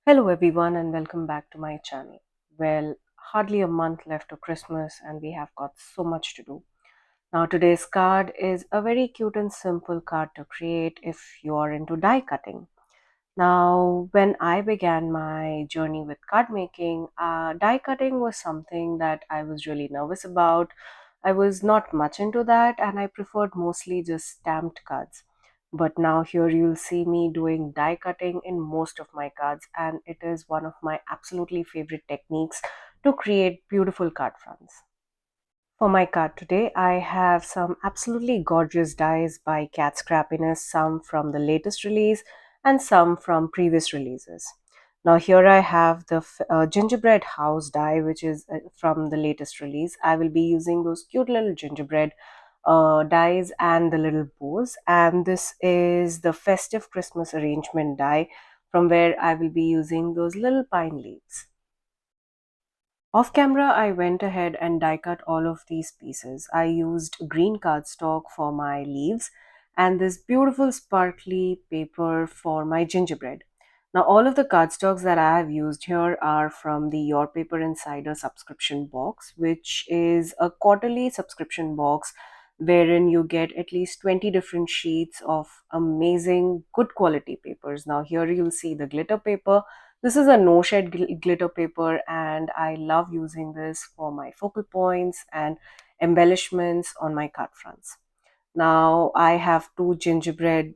Hello everyone and welcome back to my channel. Well, hardly a month left to Christmas and we have got so much to do. Now today's card is a very cute and simple card to create if you are into die cutting. Now, when I began my journey with card making, die cutting was something that I was really nervous about. I was not much into that and I preferred mostly just stamped cards. But now here you'll see me doing die cutting in most of my cards, and it is one of my absolutely favorite techniques to create beautiful card fronts. For my card today, I have some absolutely gorgeous dies by Cat Scrappiness, some from the latest release and some from previous releases. Now here I have the gingerbread house die, which is from the latest release. I will be using those cute little gingerbread dies and the little bows. And this is the festive Christmas arrangement die, from where I will be using those little pine leaves. Off camera, I went ahead and die cut all of these pieces. I used green cardstock for my leaves and this beautiful sparkly paper for my gingerbread. Now, all of the cardstocks that I have used here are from the Your Paper Insider subscription box, which is a quarterly subscription box wherein you get at least 20 different sheets of amazing, good quality papers. Now, here you'll see the glitter paper. This is a no shed glitter paper, and I love using this for my focal points and embellishments on my card fronts. Now I have two gingerbread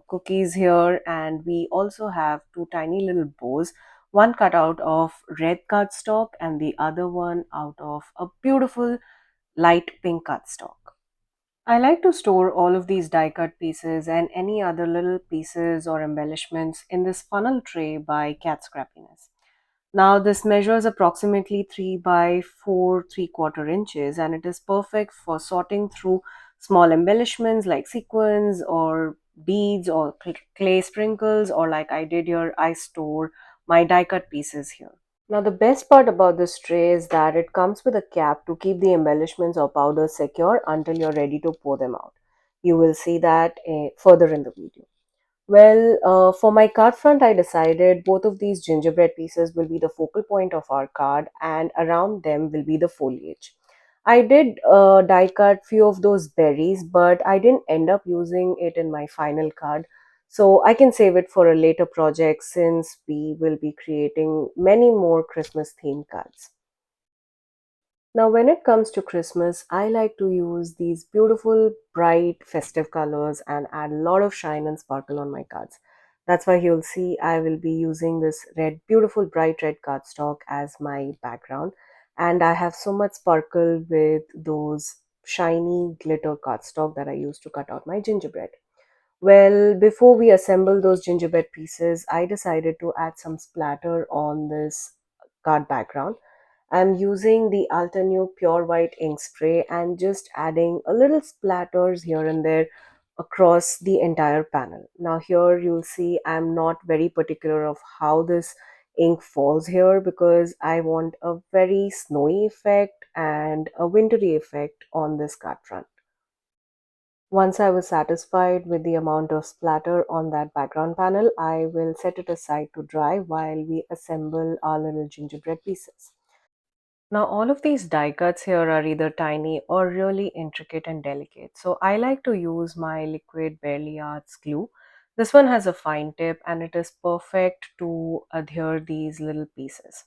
cookies here, and we also have two tiny little bows, one cut out of red cardstock and the other one out of a beautiful light pink cardstock. I like to store all of these die cut pieces and any other little pieces or embellishments in this funnel tray by Cat Scrappiness. Now this measures approximately 3 by 4 3/4 inches, and it is perfect for sorting through small embellishments like sequins or beads or clay sprinkles, or like I did here, I store my die cut pieces here. Now the best part about this tray is that it comes with a cap to keep the embellishments or powders secure until you're ready to pour them out. You will see that further in the video. Well, for my card front, I decided both of these gingerbread pieces will be the focal point of our card, and around them will be the foliage. I did die cut few of those berries, but I didn't end up using it in my final card. So I can save it for a later project since we will be creating many more Christmas themed cards. Now, when it comes to Christmas, I like to use these beautiful, bright, festive colors and add a lot of shine and sparkle on my cards. That's why you'll see I will be using this beautiful, bright red cardstock as my background. And I have so much sparkle with those shiny glitter cardstock that I use to cut out my gingerbread. Well, before we assemble those gingerbread pieces, I decided to add some splatter on this card background. I'm using the Altenew Pure White ink spray and just adding a little splatters here and there across the entire panel. Now here you'll see I'm not very particular of how this ink falls here because I want a very snowy effect and a wintry effect on this card front. Once I was satisfied with the amount of splatter on that background panel, I will set it aside to dry while we assemble our little gingerbread pieces. Now, all of these die cuts here are either tiny or really intricate and delicate. So I like to use my liquid Barely Arts glue. This one has a fine tip and it is perfect to adhere these little pieces.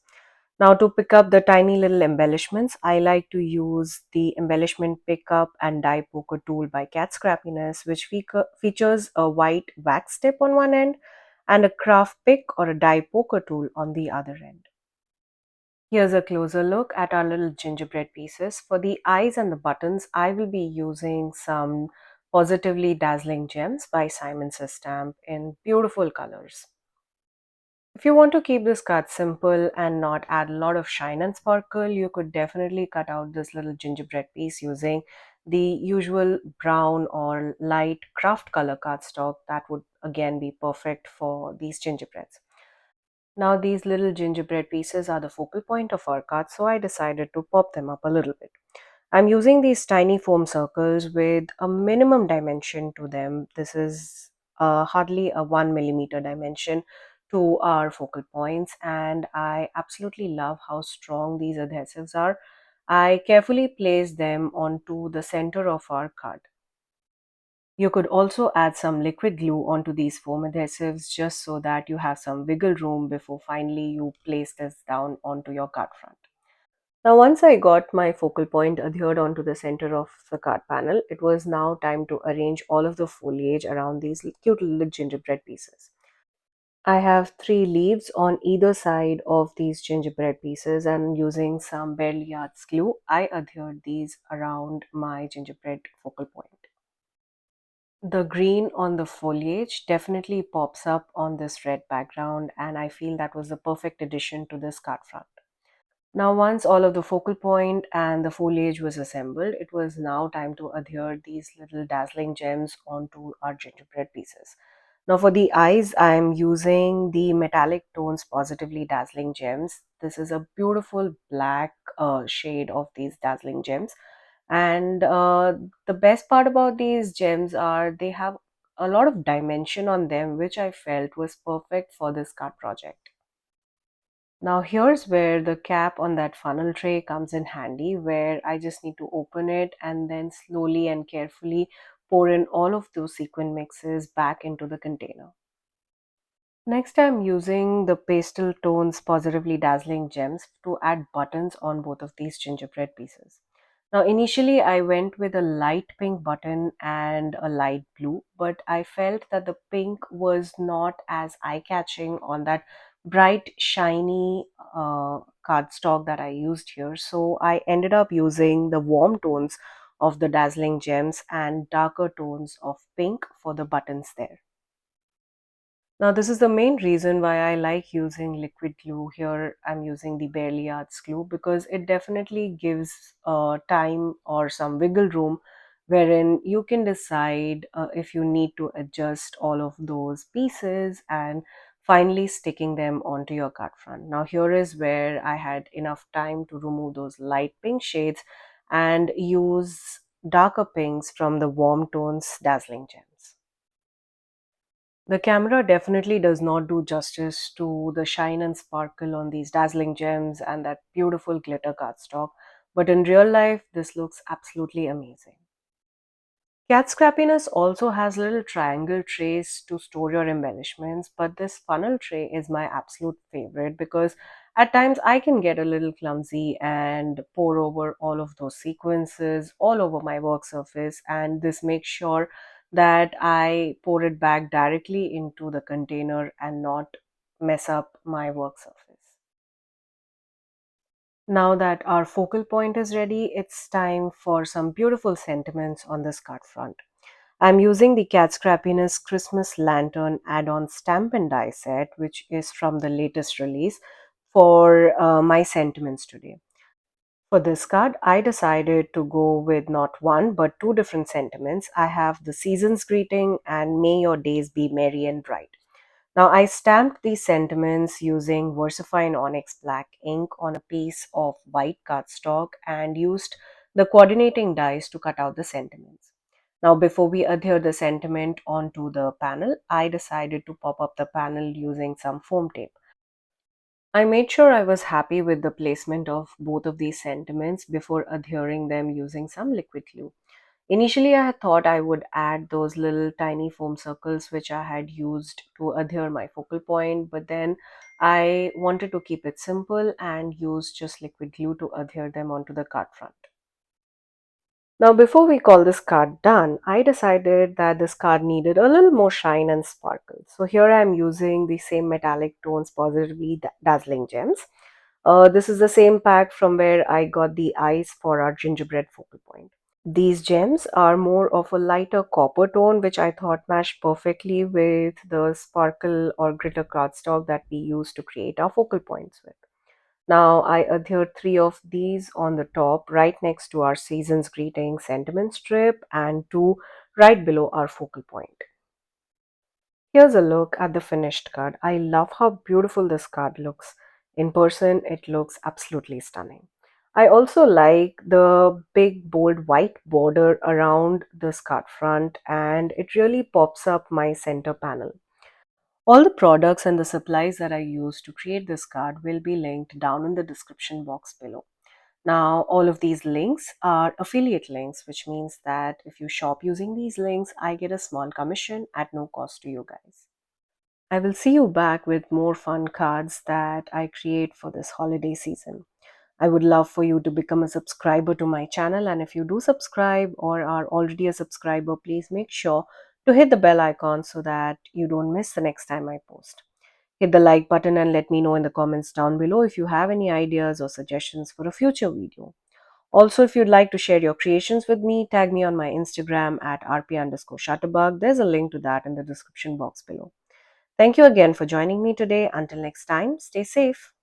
Now to pick up the tiny little embellishments, I like to use the embellishment pickup and die poker tool by Cat Scrappiness, which features a white wax tip on one end and a craft pick or a die poker tool on the other end. Here's a closer look at our little gingerbread pieces. For the eyes and the buttons, I will be using some Positively Dazzling Gems by Simon Says Stamp in beautiful colors. If you want to keep this card simple and not add a lot of shine and sparkle, you could definitely cut out this little gingerbread piece using the usual brown or light craft color cardstock. That would again be perfect for these gingerbreads. Now these little gingerbread pieces are the focal point of our card, so I decided to pop them up a little bit. I'm using these tiny foam circles with a minimum dimension to them. This is hardly a 1 millimeter dimension to our focal points, and I absolutely love how strong these adhesives are. I carefully place them onto the center of our card. You could also add some liquid glue onto these foam adhesives just so that you have some wiggle room before finally you place this down onto your card front. Now, once I got my focal point adhered onto the center of the card panel, it was now time to arrange all of the foliage around these cute little gingerbread pieces. I have three leaves on either side of these gingerbread pieces, and using some barely arts glue, I adhered these around my gingerbread focal point. The green on the foliage definitely pops up on this red background, and I feel that was the perfect addition to this card front. Now, once all of the focal point and the foliage was assembled, it was now time to adhere these little dazzling gems onto our gingerbread pieces. Now, for the eyes, I'm using the metallic tones Positively Dazzling Gems. This is a beautiful black shade of these dazzling gems. And the best part about these gems are they have a lot of dimension on them, which I felt was perfect for this card project. Now here's where the cap on that funnel tray comes in handy, where I just need to open it and then slowly and carefully pour in all of those sequin mixes back into the container. Next, I'm using the pastel tones Positively Dazzling Gems to add buttons on both of these gingerbread pieces. Now, initially, I went with a light pink button and a light blue, but I felt that the pink was not as eye catching on that bright, shiny cardstock that I used here. So, I ended up using the warm tones of the Dazzling Gems and darker tones of pink for the buttons there. Now, this is the main reason why I like using liquid glue. Here, I'm using the Barely Arts glue because it definitely gives time or some wiggle room wherein you can decide if you need to adjust all of those pieces and finally sticking them onto your card front. Now, here is where I had enough time to remove those light pink shades and use darker pinks from the warm tones Dazzling Gems. The camera definitely does not do justice to the shine and sparkle on these dazzling gems and that beautiful glitter cardstock, but in real life, this looks absolutely amazing. Cat Scrappiness also has little triangle trays to store your embellishments, but this funnel tray is my absolute favorite because at times I can get a little clumsy and pour over all of those sequences all over my work surface, and this makes sure that I pour it back directly into the container and not mess up my work surface. Now that our focal point is ready, it's time for some beautiful sentiments on this card front. I'm using the Cat Scrappiness Christmas Lantern add-on stamp and die set, which is from the latest release, for my sentiments today. For this card, I decided to go with not one but two different sentiments. I have the season's greeting and may your days be merry and bright. Now, I stamped these sentiments using VersaFine ONYX black ink on a piece of white cardstock and used the coordinating dies to cut out the sentiments. Now, before we adhere the sentiment onto the panel, I decided to pop up the panel using some foam tape. I made sure I was happy with the placement of both of these sentiments before adhering them using some liquid glue. Initially, I had thought I would add those little tiny foam circles which I had used to adhere my focal point, but then I wanted to keep it simple and use just liquid glue to adhere them onto the card front. Now, before we call this card done, I decided that this card needed a little more shine and sparkle. So here I am using the same metallic tones, Positively Dazzling Gems. This is the same pack from where I got the eyes for our gingerbread focal point. These gems are more of a lighter copper tone, which I thought matched perfectly with the sparkle or glitter cardstock that we use to create our focal points with. Now I adhered three of these on the top, right next to our season's greeting sentiment strip, and two right below our focal point. Here's a look at the finished card. I love how beautiful this card looks. In person, it looks absolutely stunning. I also like the big bold white border around this card front, and it really pops up my center panel. All the products and the supplies that I used to create this card will be linked down in the description box below. Now, all of these links are affiliate links, which means that if you shop using these links, I get a small commission at no cost to you guys. I will see you back with more fun cards that I create for this holiday season. I would love for you to become a subscriber to my channel, and if you do subscribe or are already a subscriber, please make sure to hit the bell icon so that you don't miss the next time I post. Hit the like button and let me know in the comments down below if you have any ideas or suggestions for a future video. Also, if you'd like to share your creations with me, tag me on my Instagram at rp_shutterbug. There's a link to that in the description box below. Thank you again for joining me today. Until next time, stay safe.